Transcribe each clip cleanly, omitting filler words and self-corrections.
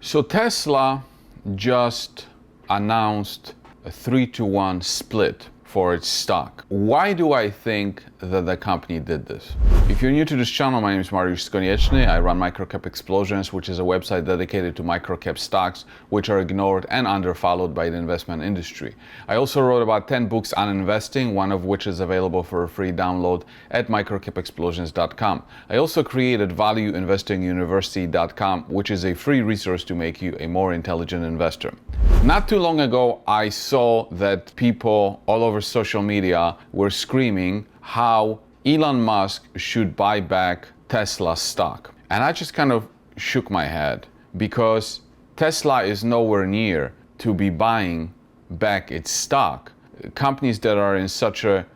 So Tesla just announced a 3-to-1 split for its stock. Why do I think that the company did this? If you're new to this channel, my name is Mariusz Konieczny. I run Microcap Explosions, which is a website dedicated to microcap stocks, which are ignored and underfollowed by the investment industry. I also wrote about 10 books on investing, one of which is available for a free download at microcapexplosions.com. I also created valueinvestinguniversity.com, which is a free resource to make you a more intelligent investor. Not too long ago, I saw that people all over social media were screaming how Elon Musk should buy back Tesla stock. And I just kind of shook my head because Tesla is nowhere near to be buying back its stock. Companies that are in such a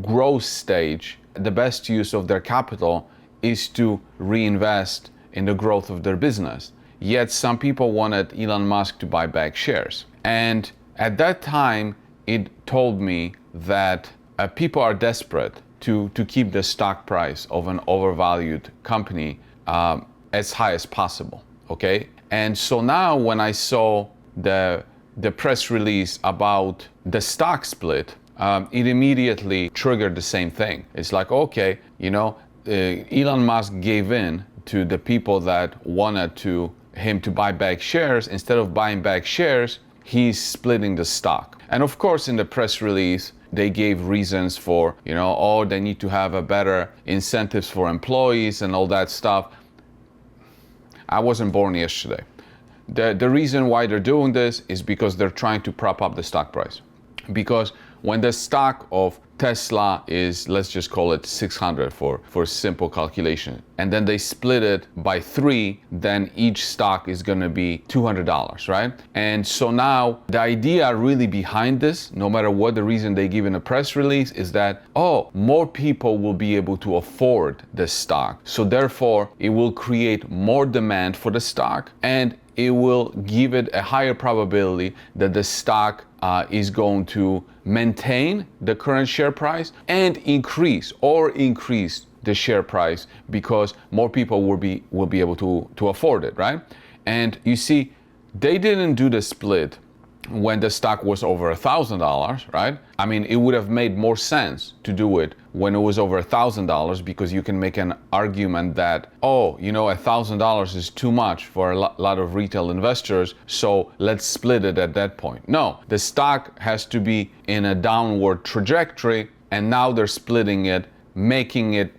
growth stage, the best use of their capital is to reinvest in the growth of their business. Yet some people wanted Elon Musk to buy back shares. And at that time, it told me that people are desperate to keep the stock price of an overvalued company as high as possible, okay? And so now when I saw the press release about the stock split, it immediately triggered the same thing. It's like, okay, Elon Musk gave in to the people that wanted him to buy back shares. Instead of buying back shares, he's splitting the stock. And of course, in the press release, they gave reasons for, they need to have a better incentives for employees and all that stuff. I wasn't born yesterday. The reason why they're doing this is because they're trying to prop up the stock price. Because when the stock of Tesla is, let's just call it 600 for simple calculation, and then they split it by 3, then each stock is going to be $200, right? And so now the idea really behind this, no matter what the reason they give in a press release, is that, more people will be able to afford the stock. So therefore, it will create more demand for the stock, and it will give it a higher probability that the stock is going to maintain the current share price and increase the share price because more people will be able to afford it, right? And you see, they didn't do the split when the stock was over $1,000, right? I mean, it would have made more sense to do it when it was over $1,000 because you can make an argument that, $1,000 is too much for a lot of retail investors, so let's split it at that point. No, the stock has to be in a downward trajectory, and now they're splitting it,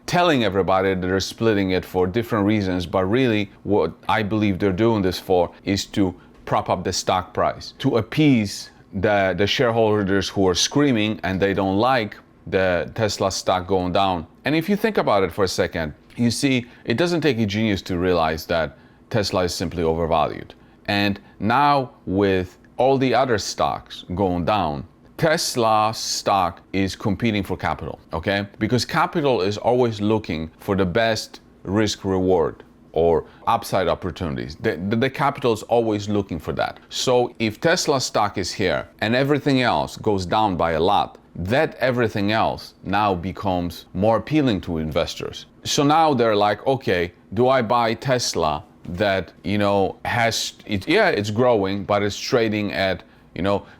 telling everybody that they're splitting it for different reasons, but really what I believe they're doing this for is to prop up the stock price, to appease the shareholders who are screaming and they don't like the Tesla stock going down. And if you think about it for a second, you see, it doesn't take a genius to realize that Tesla is simply overvalued. And now with all the other stocks going down, Tesla stock is competing for capital, okay? Because capital is always looking for the best risk reward or upside opportunities. The capital is always looking for that. So if Tesla stock is here and everything else goes down by a lot, that everything else now becomes more appealing to investors. So now they're like, okay, do I buy Tesla that, it's growing, but it's trading at,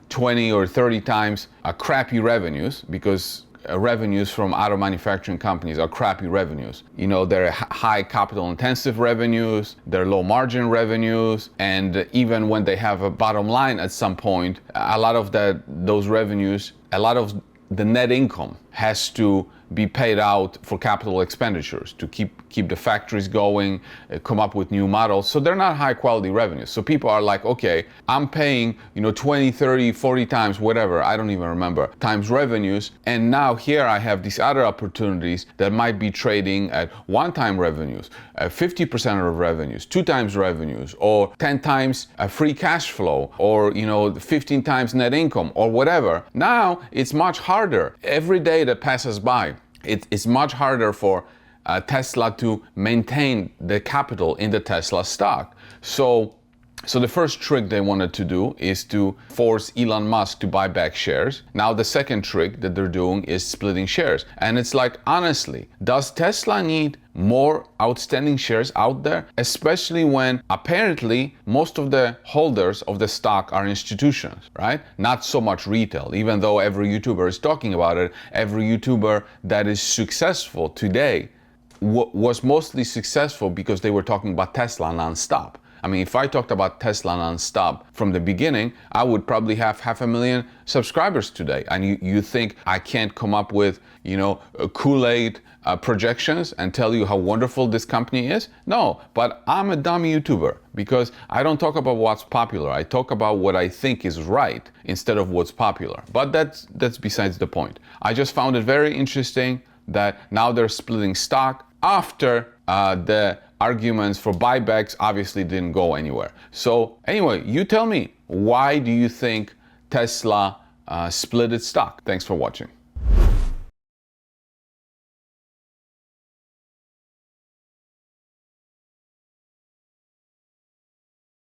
20 or 30 times crappy revenues because revenues from auto manufacturing companies are crappy revenues. They're high capital intensive revenues, they're low margin revenues, and even when they have a bottom line at some point, a lot of those revenues, a lot of the net income has to be paid out for capital expenditures to keep the factories going, come up with new models. So they're not high quality revenues. So people are like, okay, I'm paying 20, 30, 40 times, whatever, I don't even remember, times revenues. And now here I have these other opportunities that might be trading at 1-time revenues, 50% of revenues, 2 times revenues, or 10 times free cash flow, or 15 times net income, or whatever. Now it's much harder. Every day that passes by, it's much harder for Tesla to maintain the capital in the Tesla stock. So So the first trick they wanted to do is to force Elon Musk to buy back shares. Now the second trick that they're doing is splitting shares. And it's like, honestly, does Tesla need more outstanding shares out there? Especially when apparently most of the holders of the stock are institutions, right? Not so much retail, even though every YouTuber is talking about it. Every YouTuber that is successful today was mostly successful because they were talking about Tesla nonstop. I mean, if I talked about Tesla nonstop from the beginning, I would probably have 500,000 subscribers today. And you think I can't come up with, Kool-Aid projections and tell you how wonderful this company is? No, but I'm a dumb YouTuber because I don't talk about what's popular. I talk about what I think is right instead of what's popular. But that's besides the point. I just found it very interesting that now they're splitting stock after the arguments for buybacks obviously didn't go anywhere. So anyway, you tell me, why do you think Tesla split its stock? Thanks for watching.